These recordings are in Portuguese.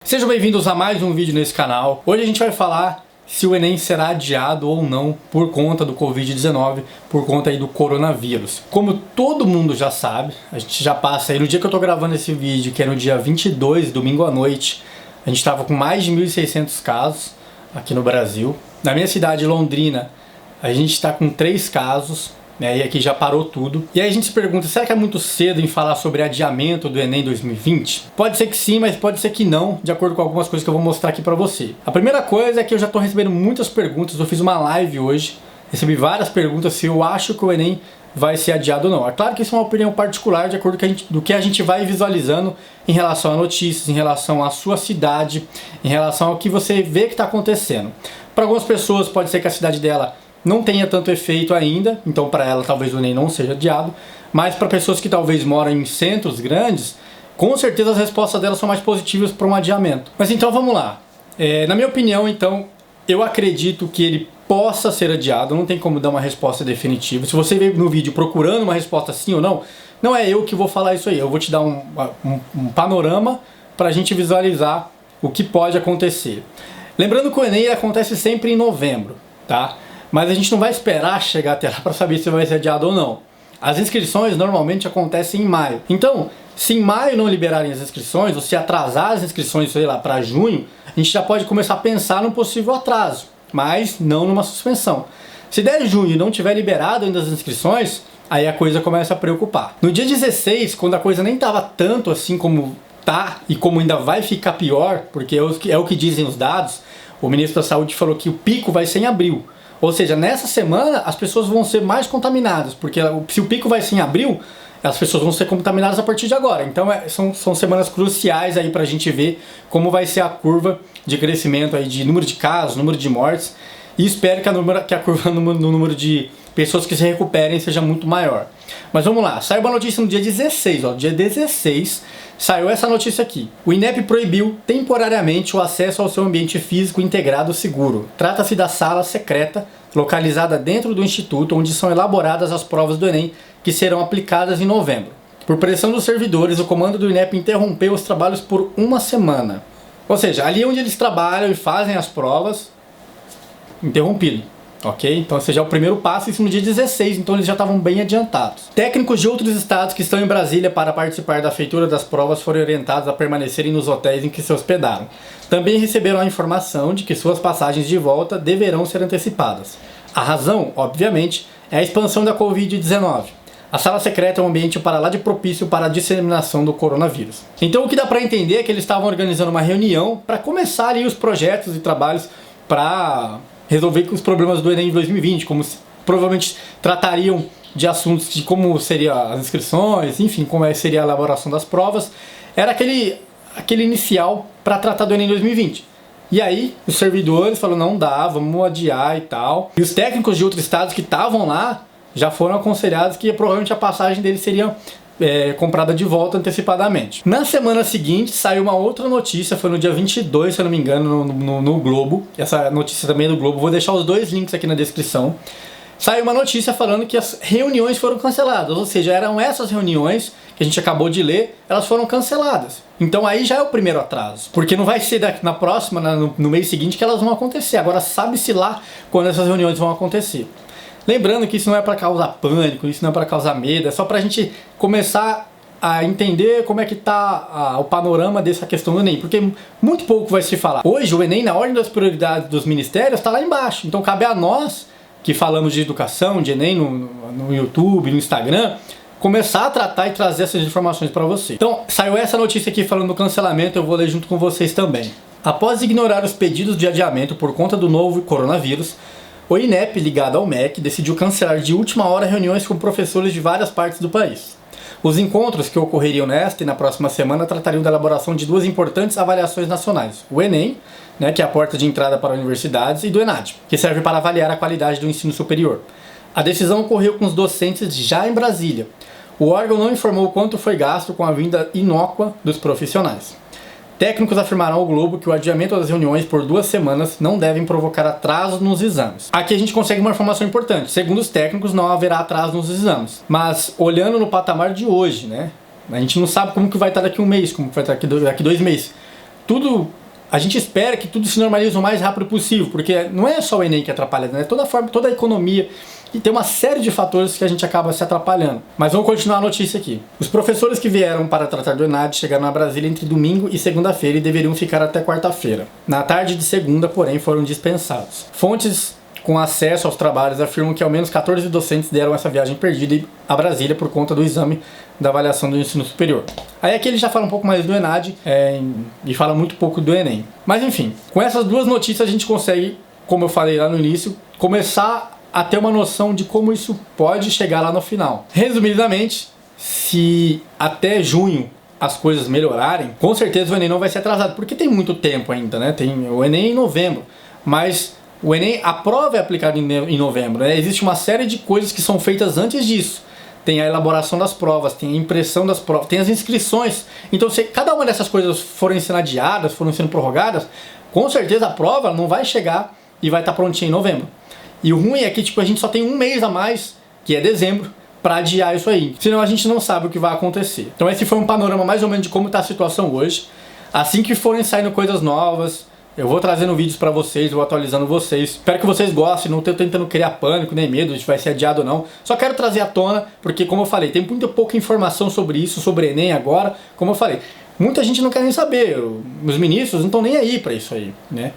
Sejam bem-vindos a mais um vídeo nesse canal. Hoje a gente vai falar se o Enem será adiado ou não por conta do Covid-19, por conta aí do coronavírus. Como todo mundo já sabe, a gente já passa aí, no dia que eu tô gravando esse vídeo, que é no dia 22, domingo à noite, a gente estava com mais de 1.600 casos aqui no Brasil. Na minha cidade, Londrina, a gente está com 3 casos, né, e aqui já parou tudo. E aí a gente se pergunta, será que é muito cedo em falar sobre adiamento do Enem 2020? Pode ser que sim, mas pode ser que não, de acordo com algumas coisas que eu vou mostrar aqui pra você. A primeira coisa é que eu já tô recebendo muitas perguntas, eu fiz uma live hoje, recebi várias perguntas se eu acho que o Enem vai ser adiado ou não. É claro que isso é uma opinião particular, de acordo com do que a gente vai visualizando em relação a notícias, em relação à sua cidade, em relação ao que você vê que está acontecendo. Para algumas pessoas pode ser que a cidade dela não tenha tanto efeito ainda, então para ela talvez o Enem não seja adiado, mas para pessoas que talvez moram em centros grandes, com certeza as respostas delas são mais positivas para um adiamento. Mas então vamos lá. Na minha opinião, então, eu acredito que ele possa ser adiado, não tem como dar uma resposta definitiva. Se você veio no vídeo procurando uma resposta sim ou não, não é eu que vou falar isso aí, eu vou te dar um panorama para a gente visualizar o que pode acontecer. Lembrando que o Enem acontece sempre em novembro, tá? Mas a gente não vai esperar chegar até lá para saber se vai ser adiado ou não. As inscrições normalmente acontecem em maio. Então, se em maio não liberarem as inscrições, ou se atrasar as inscrições, sei lá, para junho, a gente já pode começar a pensar num possível atraso, mas não numa suspensão. Se der junho e não tiver liberado ainda as inscrições, aí a coisa começa a preocupar. No dia 16, quando a coisa nem estava tanto assim como tá, e como ainda vai ficar pior, porque é o que dizem os dados, o ministro da Saúde falou que o pico vai ser em abril. Ou seja, nessa semana as pessoas vão ser mais contaminadas, porque se o pico vai ser em abril, as pessoas vão ser contaminadas a partir de agora. Então são semanas cruciais aí pra gente ver como vai ser a curva de crescimento aí de número de casos, número de mortes. E espero que a curva no número de pessoas que se recuperem seja muito maior. Mas vamos lá, saiu uma notícia no dia 16, ó, dia 16 saiu essa notícia aqui. O INEP proibiu temporariamente o acesso ao seu ambiente físico integrado seguro. Trata-se da sala secreta, localizada dentro do instituto, onde são elaboradas as provas do Enem, que serão aplicadas em novembro. Por pressão dos servidores, o comando do INEP interrompeu os trabalhos por uma semana. Ou seja, ali onde eles trabalham e fazem as provas, interrompido. Ok? Então esse já é o primeiro passo, isso no dia 16, então eles já estavam bem adiantados. Técnicos de outros estados que estão em Brasília para participar da feitura das provas foram orientados a permanecerem nos hotéis em que se hospedaram. Também receberam a informação de que suas passagens de volta deverão ser antecipadas. A razão, obviamente, é a expansão da Covid-19. A sala secreta é um ambiente para lá de propício para a disseminação do coronavírus. Então o que dá para entender é que eles estavam organizando uma reunião para começar ali os projetos e trabalhos para resolver os problemas do Enem 2020, como provavelmente tratariam de assuntos de como seriam as inscrições, enfim, como seria a elaboração das provas. Era aquele inicial para tratar do Enem 2020. E aí os servidores falaram, não dá, vamos adiar e tal. E os técnicos de outros estados que estavam lá já foram aconselhados que provavelmente a passagem deles seria comprada de volta antecipadamente. Na semana seguinte saiu uma outra notícia, foi no dia 22, se eu não me engano, no Globo. Essa notícia também é do Globo, vou deixar os dois links aqui na descrição. Saiu uma notícia falando que as reuniões foram canceladas, ou seja, eram essas reuniões que a gente acabou de ler, elas foram canceladas. Então aí já é o primeiro atraso, porque não vai ser na próxima, no mês seguinte que elas vão acontecer. Agora sabe-se lá quando essas reuniões vão acontecer. Lembrando que isso não é para causar pânico, isso não é para causar medo, é só para a gente começar a entender como é que tá o panorama dessa questão do Enem, porque muito pouco vai se falar. Hoje o Enem, na ordem das prioridades dos ministérios, está lá embaixo, então cabe a nós, que falamos de educação, de Enem no YouTube, no Instagram, começar a tratar e trazer essas informações para você. Então saiu essa notícia aqui falando do cancelamento, eu vou ler junto com vocês também. Após ignorar os pedidos de adiamento por conta do novo coronavírus, o INEP, ligado ao MEC, decidiu cancelar de última hora reuniões com professores de várias partes do país. Os encontros que ocorreriam nesta e na próxima semana tratariam da elaboração de 2 importantes avaliações nacionais. O Enem, que é a porta de entrada para universidades, e do ENAD, que serve para avaliar a qualidade do ensino superior. A decisão ocorreu com os docentes já em Brasília. O órgão não informou quanto foi gasto com a vinda inócua dos profissionais. Técnicos afirmaram ao Globo que o adiamento das reuniões por 2 semanas não devem provocar atrasos nos exames. Aqui a gente consegue uma informação importante. Segundo os técnicos, não haverá atraso nos exames. Mas olhando no patamar de hoje, a gente não sabe como que vai estar daqui um mês, como que vai estar daqui 2 meses. Tudo A gente espera que tudo se normalize o mais rápido possível, porque não é só o Enem que atrapalha, né? Toda a economia, e tem uma série de fatores que a gente acaba se atrapalhando. Mas vamos continuar a notícia aqui. Os professores que vieram para tratar do ENAD chegaram a Brasília entre domingo e segunda-feira e deveriam ficar até quarta-feira. Na tarde de segunda, porém, foram dispensados. Fontes com acesso aos trabalhos afirmam que ao menos 14 docentes deram essa viagem perdida a Brasília por conta do exame da avaliação do ensino superior. Aí aqui ele já fala um pouco mais do ENAD e fala muito pouco do Enem. Mas enfim, com essas duas notícias a gente consegue, como eu falei lá no início, começar a ter uma noção de como isso pode chegar lá no final. Resumidamente, se até junho as coisas melhorarem, com certeza o Enem não vai ser atrasado, porque tem muito tempo ainda, né? Tem o Enem em novembro, mas o Enem, a prova é aplicada em novembro, né? Existe uma série de coisas que são feitas antes disso. Tem a elaboração das provas, tem a impressão das provas, tem as inscrições. Então, se cada uma dessas coisas forem sendo adiadas, forem sendo prorrogadas, com certeza a prova não vai chegar e vai estar prontinha em novembro. E o ruim é que a gente só tem um mês a mais, que é dezembro, para adiar isso aí. Senão a gente não sabe o que vai acontecer. Então esse foi um panorama mais ou menos de como está a situação hoje. Assim que forem saindo coisas novas, eu vou trazendo vídeos para vocês, vou atualizando vocês. Espero que vocês gostem, não estou tentando criar pânico nem medo de vai ser adiado ou não. Só quero trazer à tona, porque como eu falei, tem muito pouca informação sobre isso, sobre Enem agora. Como eu falei, muita gente não quer nem saber, os ministros não estão nem aí para isso aí, né?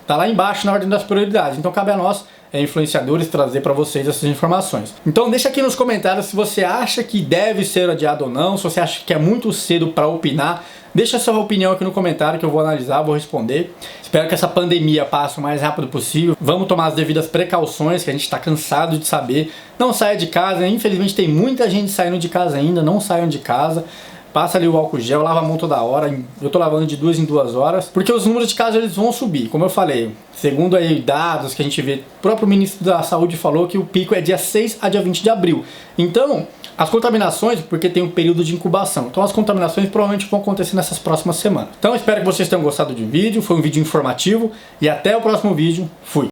Tá lá embaixo na ordem das prioridades, então cabe a nós, influenciadores, trazer para vocês essas informações. Então deixa aqui nos comentários se você acha que deve ser adiado ou não, se você acha que é muito cedo para opinar. Deixa a sua opinião aqui no comentário que eu vou analisar, vou responder. Espero que essa pandemia passe o mais rápido possível. Vamos tomar as devidas precauções, que a gente está cansado de saber. Não saia de casa, infelizmente tem muita gente saindo de casa ainda, não saiam de casa. Passa ali o álcool gel, lava a mão toda hora, eu tô lavando de 2 em 2 horas, porque os números de casos eles vão subir, como eu falei, segundo aí dados que a gente vê, o próprio ministro da Saúde falou que o pico é dia 6 a dia 20 de abril. Então, as contaminações, porque tem um período de incubação, então as contaminações provavelmente vão acontecer nessas próximas semanas. Então, espero que vocês tenham gostado do vídeo, foi um vídeo informativo e até o próximo vídeo, fui!